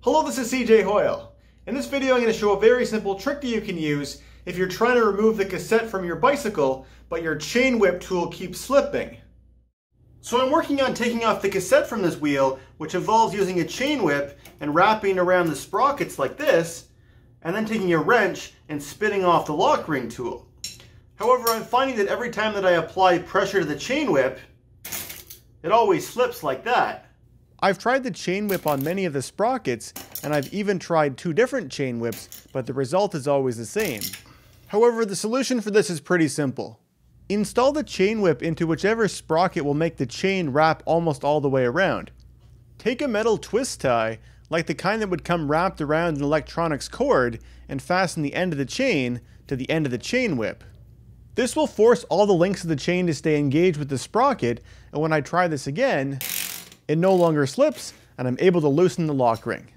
Hello, this is cjhoyle. In this video I'm going to show a very simple trick that you can use if you're trying to remove the cassette from your bicycle, but your chain whip tool keeps slipping. So I'm working on taking off the cassette from this wheel, which involves using a chain whip and wrapping around the sprockets like this, and then taking a wrench and spinning off the lock ring tool. However, I'm finding that every time that I apply pressure to the chain whip, it always slips like that. I've tried the chain whip on many of the sprockets, and I've even tried 2 different chain whips, but the result is always the same. However, the solution for this is pretty simple. Install the chain whip into whichever sprocket will make the chain wrap almost all the way around. Take a metal twist tie, like the kind that would come wrapped around an electronics cord, and fasten the end of the chain to the end of the chain whip. This will force all the links of the chain to stay engaged with the sprocket, and when I try this again, it no longer slips, and I'm able to loosen the lock ring.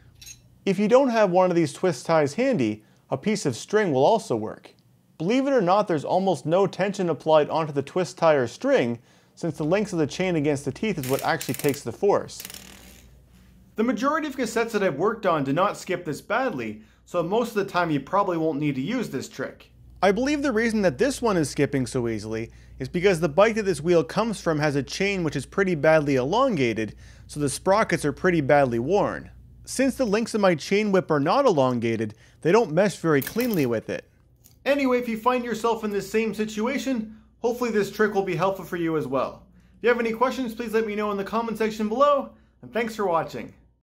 If you don't have one of these twist ties handy, a piece of string will also work. Believe it or not, there's almost no tension applied onto the twist tie or string, since the links of the chain against the teeth is what actually takes the force. The majority of cassettes that I've worked on do not skip this badly, so most of the time you probably won't need to use this trick. I believe the reason that this one is skipping so easily is because the bike that this wheel comes from has a chain which is pretty badly elongated, so the sprockets are pretty badly worn. Since the links of my chain whip are not elongated, they don't mesh very cleanly with it. Anyway, if you find yourself in this same situation, hopefully this trick will be helpful for you as well. If you have any questions, please let me know in the comment section below, and thanks for watching.